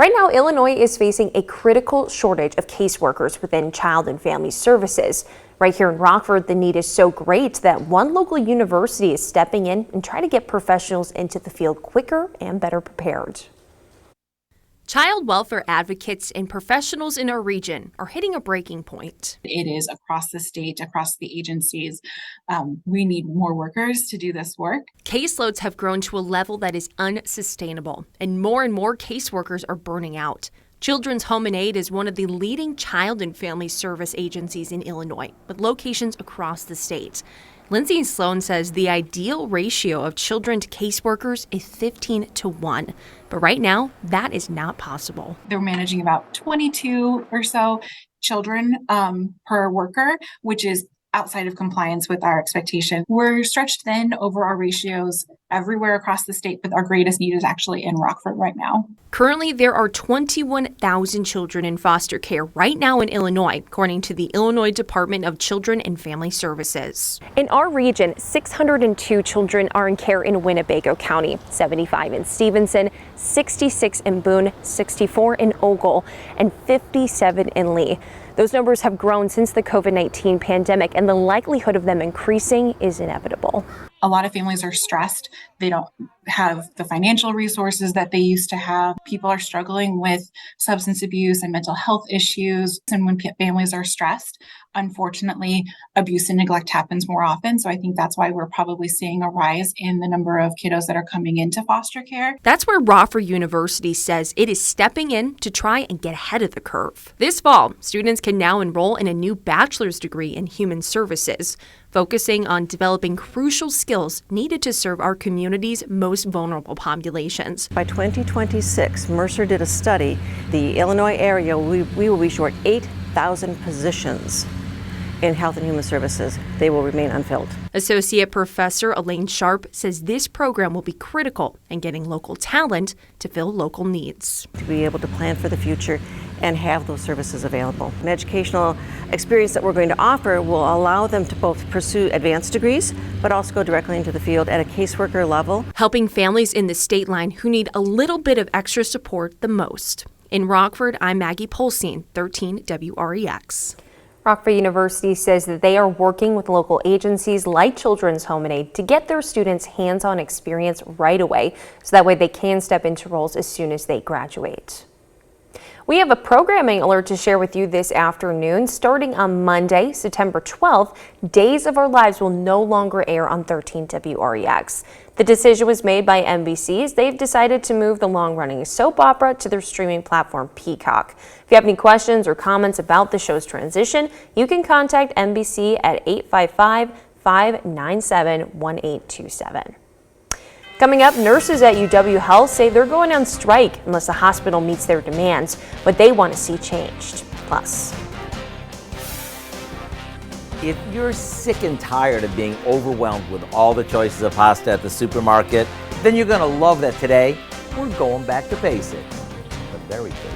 Right now, Illinois is facing a critical shortage of caseworkers within child and family services. Right here in Rockford, the need is so great that one local university is stepping in and trying to get professionals into the field quicker and better prepared. Child welfare advocates and professionals in our region are hitting a breaking point. It is across the state, across the agencies. We need more workers to do this work. Caseloads have grown to a level that is unsustainable, and more caseworkers are burning out. Children's Home and Aid is one of the leading child and family service agencies in Illinois, with locations across the state. Lindsay Sloan says the ideal ratio of children to caseworkers is 15-1. But right now, that is not possible. They're managing about 22 or so children per worker, which is outside of compliance with our expectation. We're stretched thin over our ratios everywhere across the state, but our greatest need is actually in Rockford right now. Currently, there are 21,000 children in foster care right now in Illinois, according to the Illinois Department of Children and Family Services. In our region, 602 children are in care in Winnebago County, 75 in Stevenson, 66 in Boone, 64 in Ogle, and 57 in Lee. Those numbers have grown since the COVID-19 pandemic, and the likelihood of them increasing is inevitable. A lot of families are stressed. They don't have the financial resources that they used to have. People are struggling with substance abuse and mental health issues. And when families are stressed, unfortunately, abuse and neglect happens more often. So I think that's why we're probably seeing a rise in the number of kiddos that are coming into foster care. That's where Rockford University says it is stepping in to try and get ahead of the curve. This fall, students can now enroll in a new bachelor's degree in human services, focusing on developing crucial skills needed to serve our community's most vulnerable populations. By 2026, Mercer did a study. The Illinois area, we will be short 8,000 positions in health and human services. They will remain unfilled. Associate Professor Elaine Sharp says this program will be critical in getting local talent to fill local needs. To be able to plan for the future and have those services available. An educational experience that we're going to offer will allow them to both pursue advanced degrees, but also go directly into the field at a caseworker level. Helping families in the state line who need a little bit of extra support the most. In Rockford, I'm Maggie Polsine, 13 WREX. Rockford University says that they are working with local agencies like Children's Home and Aid to get their students hands-on experience right away, so that way they can step into roles as soon as they graduate. We have a programming alert to share with you this afternoon. Starting on Monday, September 12th, Days of Our Lives will no longer air on 13 WREX. The decision was made by NBC as they've decided to move the long-running soap opera to their streaming platform Peacock. If you have any questions or comments about the show's transition, you can contact NBC at 855-597-1827. Coming up, nurses at UW Health say they're going on strike unless the hospital meets their demands, what they want to see changed. Plus, if you're sick and tired of being overwhelmed with all the choices of pasta at the supermarket, then you're going to love that today we're going back to basics, but very basic.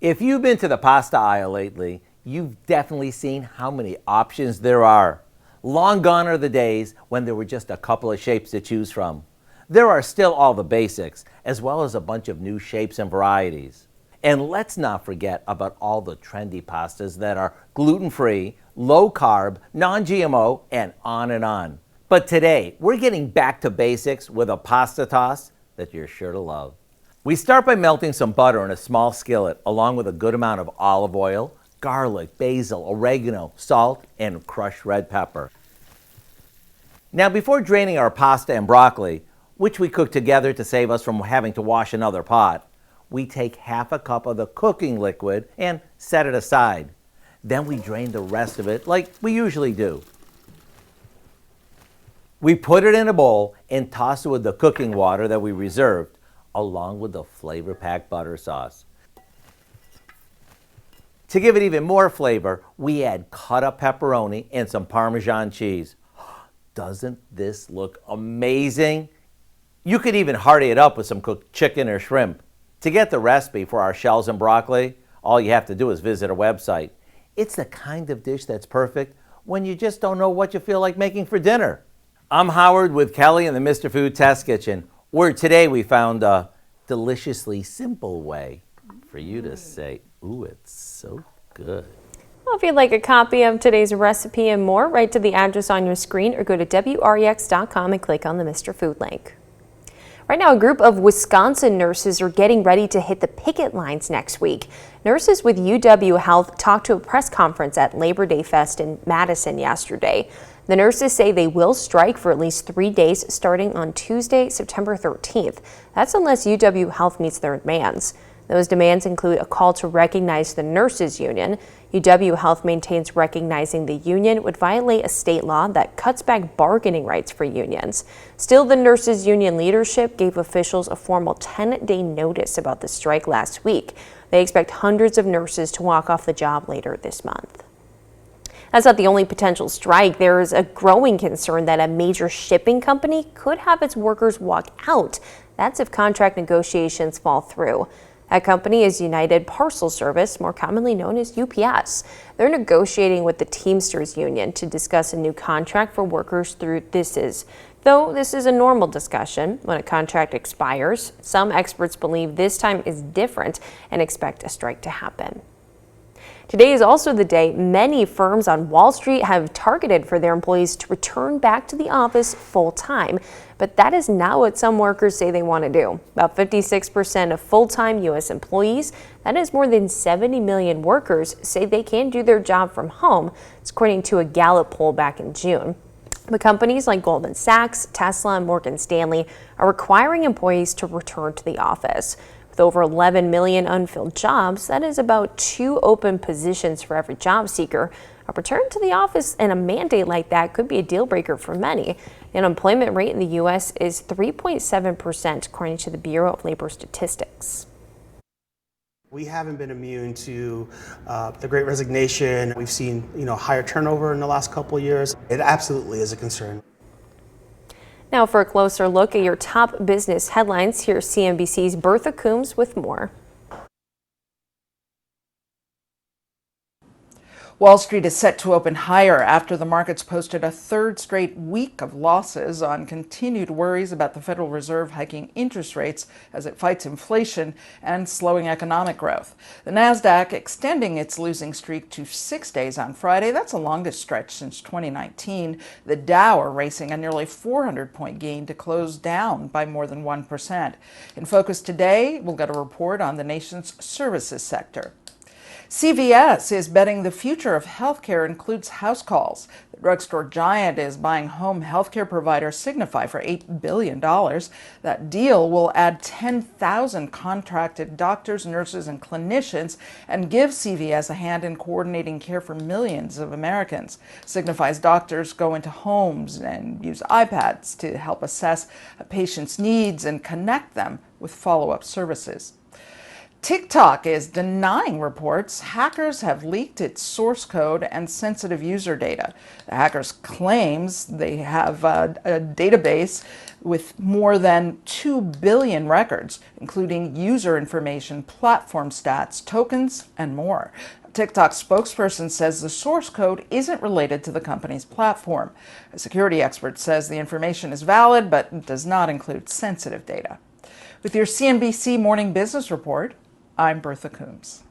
If you've been to the pasta aisle lately, you've definitely seen how many options there are. Long gone are the days when there were just a couple of shapes to choose from. There are still all the basics, as well as a bunch of new shapes and varieties. And let's not forget about all the trendy pastas that are gluten-free, low-carb, non-GMO, and on and on. But today, we're getting back to basics with a pasta toss that you're sure to love. We start by melting some butter in a small skillet, along with a good amount of olive oil, garlic, basil, oregano, salt, and crushed red pepper. Now, before draining our pasta and broccoli, which we cook together to save us from having to wash another pot, we take half a cup of the cooking liquid and set it aside. Then we drain the rest of it like we usually do. We put it in a bowl and toss it with the cooking water that we reserved, along with the flavor-packed butter sauce. To give it even more flavor, we add cut-up pepperoni and some Parmesan cheese. Doesn't this look amazing? You could even hearty it up with some cooked chicken or shrimp. To get the recipe for our shells and broccoli, all you have to do is visit our website. It's the kind of dish that's perfect when you just don't know what you feel like making for dinner. I'm Howard with Kelly in the Mr. Food Test Kitchen, where today we found a deliciously simple way for you to say, ooh, it's so good. Well, if you'd like a copy of today's recipe and more, write to the address on your screen or go to WREX.com and click on the Mr. Food link. Right now, a group of Wisconsin nurses are getting ready to hit the picket lines next week. Nurses with UW Health talked to a press conference at Labor Day Fest in Madison yesterday. The nurses say they will strike for at least 3 days starting on Tuesday, September 13th. That's unless UW Health meets their demands. Those demands include a call to recognize the nurses union. UW Health maintains recognizing the union would violate a state law that cuts back bargaining rights for unions. Still, the nurses union leadership gave officials a formal 10-day notice about the strike last week. They expect hundreds of nurses to walk off the job later this month. That's not the only potential strike. There is a growing concern that a major shipping company could have its workers walk out. That's if contract negotiations fall through. That company is United Parcel Service, more commonly known as UPS. They're negotiating with the Teamsters Union to discuss a new contract for workers through Though this is a normal discussion when a contract expires, some experts believe this time is different and expect a strike to happen. Today is also the day many firms on Wall Street have targeted for their employees to return back to the office full-time. But that is not what some workers say they want to do. About 56% of full-time U.S. employees, that is more than 70 million workers, say they can do their job from home. It's according to a Gallup poll back in June. But companies like Goldman Sachs, Tesla, and Morgan Stanley are requiring employees to return to the office. With over 11 million unfilled jobs, that is about 2 open positions for every job seeker. A return to the office and a mandate like that could be a deal breaker for many. The unemployment rate in the U.S. is 3.7%, according to the Bureau of Labor Statistics. We haven't been immune to the Great Resignation. We've seen, higher turnover in the last couple of years. It absolutely is a concern. Now for a closer look at your top business headlines, here's CNBC's Bertha Coombs with more. Wall Street is set to open higher after the markets posted a third straight week of losses on continued worries about the Federal Reserve hiking interest rates as it fights inflation and slowing economic growth. The Nasdaq extending its losing streak to 6 days on Friday. That's the longest stretch since 2019. The Dow racing a nearly 400-point gain to close down by more than 1%. In focus today, we'll get a report on the nation's services sector. CVS is betting the future of healthcare includes house calls. The drugstore giant is buying home healthcare provider Signify for $8 billion. That deal will add 10,000 contracted doctors, nurses, and clinicians and give CVS a hand in coordinating care for millions of Americans. Signify's doctors go into homes and use iPads to help assess a patient's needs and connect them with follow-up services. TikTok is denying reports hackers have leaked its source code and sensitive user data. The hackers claims they have a database with more than 2 billion records, including user information, platform stats, tokens, and more. TikTok's spokesperson says the source code isn't related to the company's platform. A security expert says the information is valid but does not include sensitive data. With your CNBC Morning Business Report, I'm Bertha Coombs.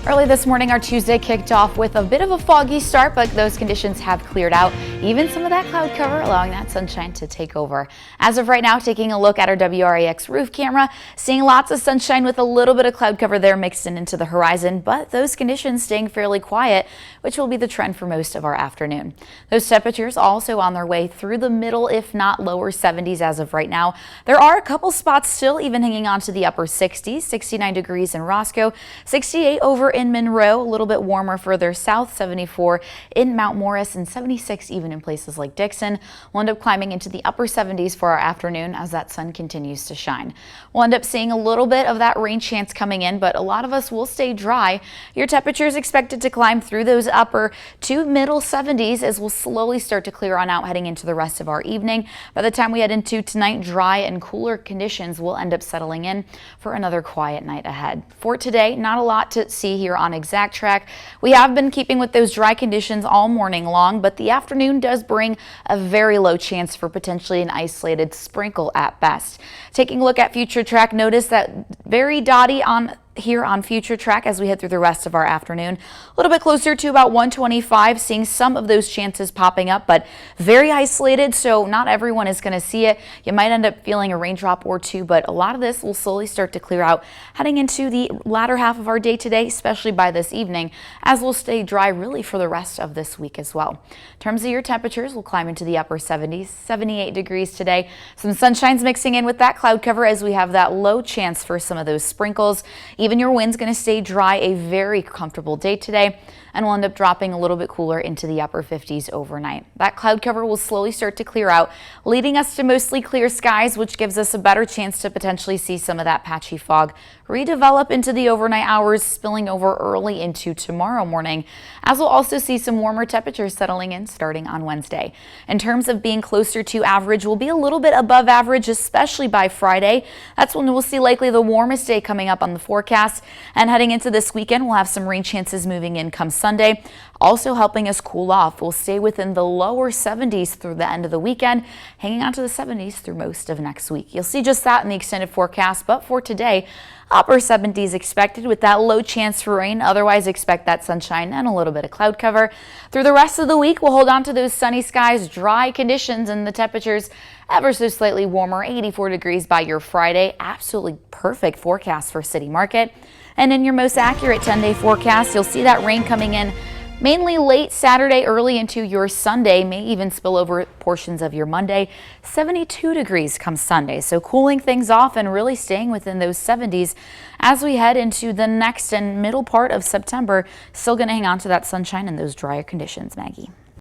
Early this morning, our Tuesday kicked off with a bit of a foggy start, but those conditions have cleared out. Even some of that cloud cover, allowing that sunshine to take over. As of right now, taking a look at our WRAX roof camera, seeing lots of sunshine with a little bit of cloud cover there mixed in into the horizon, but those conditions staying fairly quiet, which will be the trend for most of our afternoon. Those temperatures also on their way through the middle, if not lower 70s as of right now. There are a couple spots still even hanging on to the upper 60s, 69 degrees in Roscoe, 68 over in Monroe, a little bit warmer further south, 74 in Mount Morris, and 76 even in places like Dixon. We'll end up climbing into the upper 70s for our afternoon as that sun continues to shine. We'll end up seeing a little bit of that rain chance coming in, but a lot of us will stay dry. Your temperature is expected to climb through those upper to middle 70s as we'll slowly start to clear on out heading into the rest of our evening. By the time we head into tonight, dry and cooler conditions will end up settling in for another quiet night ahead. For today, not a lot to see here on Exact Track. We have been keeping with those dry conditions all morning long, but the afternoon does bring a very low chance for potentially an isolated sprinkle at best. Taking a look at Future Track, notice that very dotty on here on Future Track as we head through the rest of our afternoon. A little bit closer to about 125, seeing some of those chances popping up, but very isolated, so not everyone is going to see it. You might end up feeling a raindrop or two, but a lot of this will slowly start to clear out heading into the latter half of our day today, especially by this evening, as we'll stay dry really for the rest of this week as well. In terms of your temperatures, we'll climb into the upper 70s, 78 degrees today. Some sunshine's mixing in with that cloud cover as we have that low chance for some of those sprinkles. Even your wind's going to stay dry, a very comfortable day today, and we'll end up dropping a little bit cooler into the upper 50s overnight. That cloud cover will slowly start to clear out, leading us to mostly clear skies, which gives us a better chance to potentially see some of that patchy fog redevelop into the overnight hours, spilling over early into tomorrow morning, as we'll also see some warmer temperatures settling in starting on Wednesday. In terms of being closer to average, we'll be a little bit above average, especially by Friday. That's when we'll see likely the warmest day coming up on the forecast. And heading into this weekend, we'll have some rain chances moving in come Sunday, also helping us cool off. We'll stay within the lower 70s through the end of the weekend, hanging on to the 70s through most of next week. You'll see just that in the extended forecast, but for today, upper 70s expected with that low chance for rain. Otherwise, expect that sunshine and a little bit of cloud cover. Through the rest of the week, we'll hold on to those sunny skies, dry conditions, and the temperatures ever so slightly warmer, 84 degrees by your Friday. Absolutely perfect forecast for City Market. And in your most accurate 10-day forecast, you'll see that rain coming in mainly late Saturday, early into your Sunday, may even spill over portions of your Monday. 72 degrees come Sunday, so cooling things off and really staying within those 70s as we head into the next and middle part of September. Still going to hang on to that sunshine and those drier conditions, Maggie.